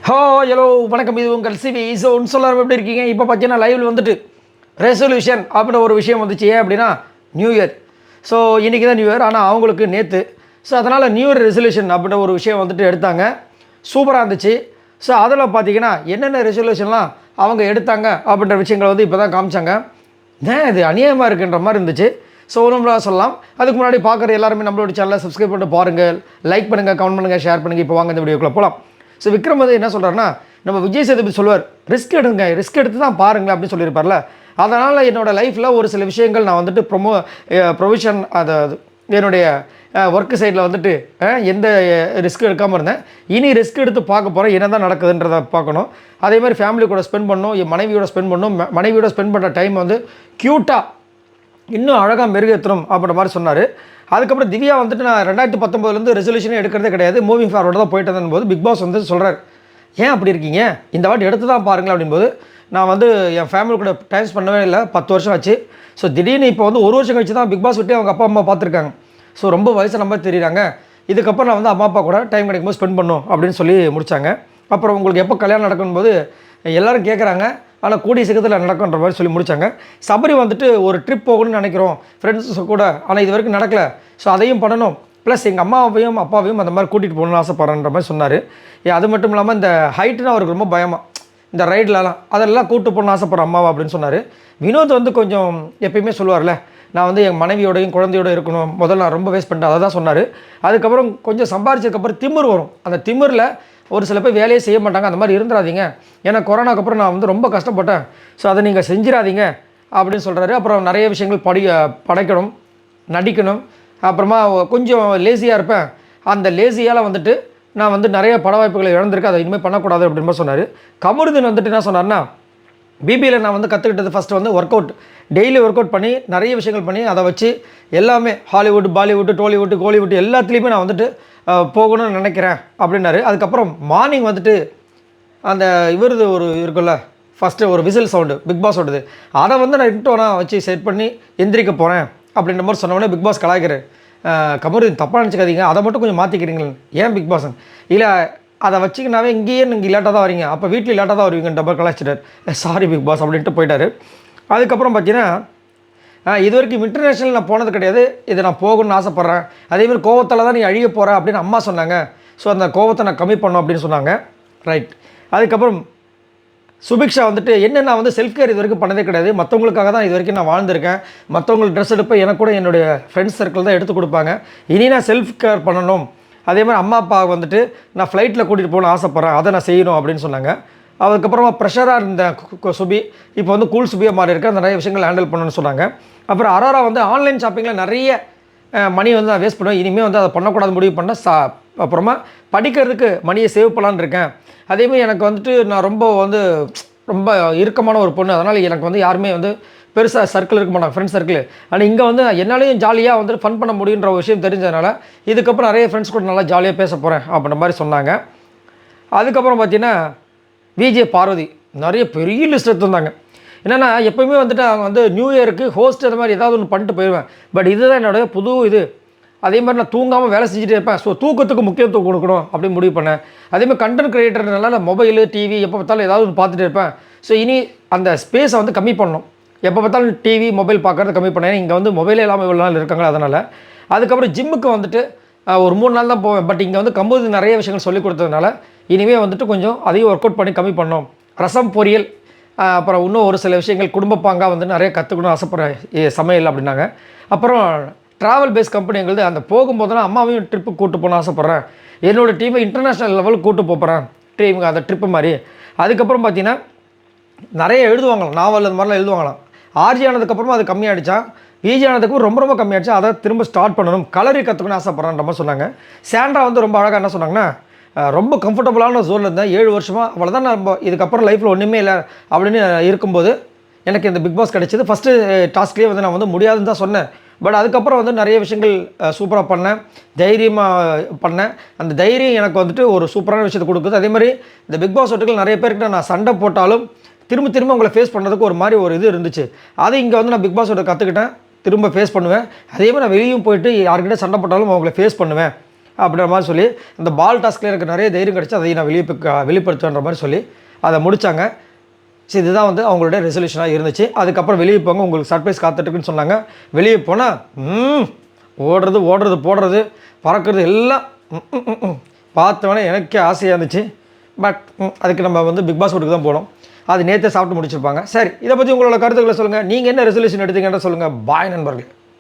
Hello வணக்கம். இது உங்கள் சிவி ஸோன் சொல்லார். எப்படி இருக்கீங்க? இப்போ பார்த்தீங்கன்னா லைவில் வந்துட்டு ரெசல்யூஷன் அப்படின்ற ஒரு விஷயம் வந்துச்சு. ஏன் அப்படின்னா நியூ இயர். ஸோ இன்றைக்கி தான் நியூ இயர், ஆனால் அவங்களுக்கு நேற்று. ஸோ அதனால் நியூ இயர் ரெசல்யூஷன் அப்படின்ற ஒரு விஷயம் வந்துட்டு எடுத்தாங்க. சூப்பராக இருந்துச்சு. ஸோ அதில் பார்த்தீங்கன்னா என்னென்ன ரெசல்யூஷன்லாம் அவங்க எடுத்தாங்க அப்படின்ற விஷயங்கள் வந்து இப்போ தான் காமிச்சாங்க. ஏன் இது அநியாயமாக இருக்குன்ற மாதிரி இருந்துச்சு. ஸோ நம்மளா சொல்லலாம். அதுக்கு முன்னாடி பார்க்குற எல்லாருமே நம்மளோட சேனலை சப்ஸ்கிரைப் பண்ணிட்டு பாருங்கள், லைக் பண்ணுங்கள், கமெண்ட் பண்ணுங்கள், ஷேர் பண்ணுங்கள். இப்போ வாங்க இந்த வீடியோக்குள்ளே போகலாம். ஸோ விக்ரம் வந்து என்ன சொல்கிறாருன்னா, நம்ம விஜய் சேதுபதி சொல்லுவார், ரிஸ்க் எடுங்க, ரிஸ்க் எடுத்து தான் பாருங்களேன் அப்படின்னு சொல்லியிருப்பார்ல. அதனால் என்னோடய லைஃப்பில் ஒரு சில விஷயங்கள் நான் வந்துட்டு ப்ரொவிஷன் அதாவது என்னுடைய ஒர்க்கு சைடில் வந்துட்டு எந்த ரிஸ்க் எடுக்காமல் இருந்தேன். இனி ரிஸ்க் எடுத்து பார்க்க போகிறேன், என்ன தான் நடக்குதுன்றதை பார்க்கணும். அதே மாதிரி ஃபேமிலி கூட ஸ்பெண்ட் பண்ணணும், என் மனைவியோட ஸ்பெண்ட் பண்ணணும். மனைவியோட ஸ்பெண்ட் பண்ணுற டைம் வந்து க்யூட்டாக இன்னும் அழகாக மெருகேற்றணும் அப்படின்ற மாதிரி சொன்னார். அதுக்கப்புறம் திவ்யா வந்துட்டு நான் 2019 ரெசல்யூஷனே எடுக்கிறதே கிடையாது, மூவிங் ஃபார்வர்டு தான் போயிட்டு இருந்தபோது பிக் பாஸ் வந்து சொல்கிறார், ஏன் அப்படி இருக்கீங்க, இந்த வாட்டி எடுத்து தான் பாருங்களேன் அப்படின்போது, நான் வந்து என் ஃபேமிலி கூட டைம் பண்ணவே இல்லை, 10 வருஷம் ஆச்சு. ஸோ திடீர்னு இப்போ வந்து 1 வருஷம் கழிச்சு தான் பிக் பாஸ் விட்டு அவங்க அப்பா அம்மா பார்த்துருக்காங்க. ஸோ ரொம்ப வயசான மாதிரி தெரியுறாங்க. இதுக்கப்புறம் நான் வந்து அம்மா அப்பா கூட டைம் கிடைக்கும்போது ஸ்பெண்ட் பண்ணும் அப்படின்னு சொல்லி முடித்தாங்க. அப்புறம் உங்களுக்கு எப்போ கல்யாணம் நடக்கும்போது எல்லோரும் கேட்குறாங்க, ஆனால் கூடிய சீக்கிரத்தில் நடக்குன்ற மாதிரி சொல்லி முடித்தாங்க. சபரி வந்துட்டு ஒரு ட்ரிப் போகணும்னு நினைக்கிறோம் ஃப்ரெண்ட்ஸ் கூட, ஆனால் இது வரைக்கும் நடக்கலை. ஸோ அதையும் பண்ணணும், ப்ளஸ் எங்கள் அம்மாவையும் அப்பாவையும் அந்த மாதிரி கூட்டிகிட்டு போகணும்னு ஆசைப்பட்றேன்ற மாதிரி சொன்னார். அது மட்டும் இல்லாமல் இந்த ஹைட்டுன்னு அவருக்கு ரொம்ப பயமாக, இந்த ரைட்லலாம் அதெல்லாம் கூப்பிட்டு போகணும்னு ஆசைப்பட்ற அம்மாவை அப்படின்னு சொன்னார். வினோத் வந்து கொஞ்சம் எப்பயுமே சொல்லுவார்ல, நான் வந்து என் மனைவியோடையும் குழந்தையோட இருக்கணும், முதல்ல நான் ரொம்ப வேஸ்ட் பண்ணிட்டேன், அதை தான் சொன்னார். அதுக்கப்புறம் கொஞ்சம் சம்பாரிச்சதுக்கப்புறம் திமிர் வரும். அந்த திமிரில் ஒரு சில பேர் வேலையே செய்ய மாட்டாங்க. அந்த மாதிரி இருந்துடாதீங்க, ஏன்னா கொரோனாக்கு அப்புறம் நான் வந்து ரொம்ப கஷ்டப்பட்டேன், ஸோ அதை நீங்கள் செஞ்சிடாதீங்க அப்படின்னு சொல்கிறாரு. அப்புறம் நிறைய விஷயங்கள் படைக்கணும், நடிக்கணும். அப்புறமா கொஞ்சம் லேசியாக இருப்பேன், அந்த லேசியால் வந்துட்டு நான் வந்து நிறைய பட வாய்ப்புகளை இழந்திருக்கேன், அதை இனிமேல் பண்ணக்கூடாது அப்படின்னு சொன்னார். கமருதீன் வந்துட்டு என்ன சொன்னார்னா, பிபியில் நான் வந்து கற்றுக்கிட்டது ஃபஸ்ட்டு வந்து work out, daily work out பண்ணி நிறைய விஷயங்கள் பண்ணி அதை வச்சு எல்லாமே ஹாலிவுட், பாலிவுட், டோலிவுட், கோலிவுட் எல்லாத்துலேயுமே நான் வந்துட்டு போகணும்னு நினைக்கிறேன் அப்படின்னாரு. அதுக்கப்புறம் மார்னிங் வந்துட்டு அந்த இவருது ஒரு இருக்குல்ல, ஃபஸ்ட்டு ஒரு விசில் சவுண்டு பிக் பாஸ் ஓடுது, அதை வந்து நான் இன்டோனாக வச்சு செட் பண்ணி எந்திரிக்க போகிறேன் அப்படின்ற மாதிரி சொன்னோடனே பிக் பாஸ் கலாய்க்கிறார். கமருதீன் தப்பாக நினச்சிக்காதீங்க, அதை மட்டும் கொஞ்சம் மாற்றிக்கிறீங்களே, ஏன் பிக் பாஸ் இல்லை அதை வச்சுக்கினாவே இங்கேயே நீங்கள் லேட்டாக தான் வரீங்க, அப்போ வீட்டில் லேட்டாக தான் வருவீங்கன்ற மாதிரி கலாய்ச்சிட்டார். சாரி பிக் பாஸ் அப்படின்ட்டு போயிட்டார். அதுக்கப்புறம் பார்த்தீங்கன்னா, இது வரைக்கும் இன்டர்நேஷ்னல் நான் போனது கிடையாது, இதை நான் போகணும்னு ஆசைப்பட்றேன், அதேமாதிரி கோவத்தில் தான் நீ அழிய போகிற அப்படின்னு அம்மா சொன்னாங்க, ஸோ அந்த கோவத்தை நான் கம்மி பண்ணோம் அப்படின்னு சொன்னாங்க. ரைட். அதுக்கப்புறம் சுபிக்ஷா வந்துட்டு என்ன, நான் வந்து செல்ஃப் கேர் இது வரைக்கும் பண்ணதே கிடையாது, மற்றவங்களுக்காக தான் இது வரைக்கும் நான் வாழ்ந்திருக்கேன், மற்றவங்களுக்கு ட்ரெஸ் எடுப்பேன், எனக்கு கூட என்னுடைய ஃப்ரெண்ட்ஸ் சர்க்கிள் தான் எடுத்து கொடுப்பாங்க, இனி நான் செல்ஃப் கேர் பண்ணணும், அதே மாதிரி அம்மா அப்பா வந்துட்டு நான் ஃப்ளைட்டில் கூட்டிகிட்டு போகணும்னு ஆசைப்பட்றேன், அதை நான் செய்யணும் அப்படின்னு சொன்னாங்க. அதுக்கப்புறமா ப்ரெஷராக இருந்த சுபி இப்போ வந்து கூல் சுபியாக மாறி இருக்க, நிறைய விஷயங்கள் ஹேண்டில் பண்ணணும்னு சொன்னாங்க. அப்புறம் அரோரா வந்து ஆன்லைன் ஷாப்பிங்கில் நிறைய மணி வந்து நான் வேஸ்ட் பண்ணுவேன், இனிமேல் வந்து அதை பண்ணக்கூடாது முடிவு பண்ணேன். அப்புறமா படிக்கிறதுக்கு மணியை சேவ் பண்ணலான்னு இருக்கேன். அதேமாதிரி எனக்கு வந்துட்டு நான் ரொம்ப இறுக்கமான ஒரு பொண்ணு, அதனால் எனக்கு வந்து யாருமே வந்து பெருசாக சர்க்கிள் இருக்க மாட்டாங்க, ஃப்ரெண்ட்ஸ் சர்க்கிள். ஆனால் இங்கே வந்து என்னாலையும் ஜாலியாக வந்துட்டு ஃபன் பண்ண முடியுன்ற ஒரு விஷயம் தெரிஞ்சதுனால இதுக்கப்புறம் நிறைய ஃப்ரெண்ட்ஸ் கூட நல்லா ஜாலியாக பேச போகிறேன் அப்படின்ற மாதிரி சொன்னாங்க. அதுக்கப்புறம் பார்த்தீங்கன்னா விஜே பார்வதி நிறைய பெரிய லிஸ்ட் எடுத்துருந்தாங்க. என்னென்னா எப்போயுமே வந்துட்டு அவங்க வந்து நியூ இயருக்கு ஹோஸ்ட் அந்த மாதிரி ஏதாவது ஒன்று பண்ணிட்டு போயிடுவேன், பட் இதுதான் என்னோடய புது இது. அதே மாதிரி நான் தூங்காமல் வேலை செஞ்சுட்டே இருப்பேன், ஸோ தூக்கத்துக்கு முக்கியத்துவம் கொடுக்கணும் அப்படின்னு முடிவு பண்ணேன். அதேமாதிரி கண்டென்ட் கிரியேட்டர்னால நான் மொபைலு, டிவி எப்போ பார்த்தாலும் ஏதாவது ஒன்று பார்த்துட்டு இருப்பேன். ஸோ இனி அந்த ஸ்பேஸை வந்து கம்மி பண்ணணும், எப்போ பார்த்தாலும் டிவி மொபைல் பார்க்குறது கம்மி பண்ணேன். இங்கே வந்து மொபைலே இல்லாமல் இவ்வளோ நாள் இருக்காங்க, அதனால். அதுக்கப்புறம் ஜிம்முக்கு வந்துட்டு ஒரு 3 நாள் தான் போவேன், பட் இங்கே வந்து கம்போது நிறைய விஷயங்கள் சொல்லிக் கொடுத்ததுனால இனிமேல் வந்துட்டு கொஞ்சம் அதையும் ஒர்க் அவுட் பண்ணி கம்மி பண்ணோம். ரசம், பொரியல், அப்புறம் இன்னும் ஒரு சில விஷயங்கள் குடும்பப்பாங்காக வந்து நிறைய கற்றுக்கணும் ஆசைப்படுறேன் சமையல் அப்படின்னாங்க. அப்புறம் ட்ராவல் பேஸ் கம்பெனி எங்களுக்கு அந்த போகும்போதெல்லாம் அம்மாவையும் ட்ரிப்புக்கு கூப்பிட்டு போகணும்னு ஆசைப்பட்றேன், என்னோடய டீமை இன்டர்நேஷ்னல் லெவலுக்கு கூப்பிட்டு போகிறேன் ட்ரீமுக்கு, அந்த ட்ரிப்பு மாதிரி. அதுக்கப்புறம் பார்த்தீங்கன்னா நிறைய எழுதுவாங்களாம், நாவல் அந்த மாதிரிலாம் எழுதுவாங்களாம். ஆர்ஜி ஆனதுக்கப்புறமா அது கம்மியாகிடுச்சான், விஜி ஆனதுக்கப்புறம் ரொம்ப ரொம்ப கம்மியாகிடுச்சு, அதை திரும்ப ஸ்டார்ட் பண்ணணும், கலரி கற்றுக்கணும்னு ஆசைப்பட்றேன்ற மாதிரி சொன்னாங்க. சாண்ட்ரா வந்து ரொம்ப அழகாக என்ன சொன்னாங்கன்னா, ரொம்ப கம்ஃபர்டபுளான ஜோனில் இருந்தேன் 7 வருஷமாக, அவ்வளோதான், நம்ம இதுக்கப்புறம் லைஃப்பில் ஒன்றுமே இல்லை அப்படின்னு இருக்கும்போது எனக்கு இந்த பிக் பாஸ் கிடச்சிது. ஃபஸ்ட்டு டாஸ்க்லேயே வந்து நான் வந்து முடியாதுன்னு தான் சொன்னேன், பட் அதுக்கப்புறம் வந்து நிறைய விஷயங்கள் சூப்பராக பண்ணேன், தைரியமாக பண்ணேன். அந்த தைரியம் எனக்கு வந்துட்டு ஒரு சூப்பரான விஷயத்தை கொடுக்குது. அதே மாதிரி இந்த பிக் பாஸ் ஓட்டுகள் நிறைய பேர்கிட்ட நான் சண்டை போட்டாலும் திரும்ப உங்களை ஃபேஸ் பண்ணுறதுக்கு ஒரு மாதிரி ஒரு இது இருந்துச்சு, அது இங்கே வந்து நான் பிக் பாஸோட கற்றுக்கிட்டேன், திரும்ப ஃபேஸ் பண்ணுவேன். அதே மாதிரி நான் வெளியும் போயிட்டு யார்கிட்ட சண்டை போட்டாலும் அவங்கள ஃபேஸ் பண்ணுவேன், அப்படின்ற மாதிரி சொல்லி இந்த பால் டாஸ்கில் எனக்கு நிறைய தைரியம் கிடச்சி அதை நான் வெளிப்படுத்துன்ற மாதிரி சொல்லி அதை முடித்தாங்க. ஸோ இதுதான் வந்து அவங்களுடைய ரெசல்யூஷனாக இருந்துச்சு. அதுக்கப்புறம் வெளியே போங்க, உங்களுக்கு சர்ப்ரைஸ் காத்துட்டுருக்குன்னு சொன்னாங்க. வெளியே போனால் ஓடுறது போடுறது பறக்கிறது எல்லாம் பார்த்தவொடனே எனக்கே ஆசையாக இருந்துச்சு. பட் அதுக்கு நம்ம வந்து பிக் பாஸ் வீட்டுக்கு தான் போனோம். அது நேற்றே சாப்பிட்டு முடிச்சிருப்பாங்க. சரி, இதை பற்றி உங்களோட கருத்துக்களை சொல்லுங்கள். நீங்கள் என்ன ரெசல்யூஷன் எடுத்தீங்கன்ற சொல்லுங்கள். பாய் நண்பர்களே.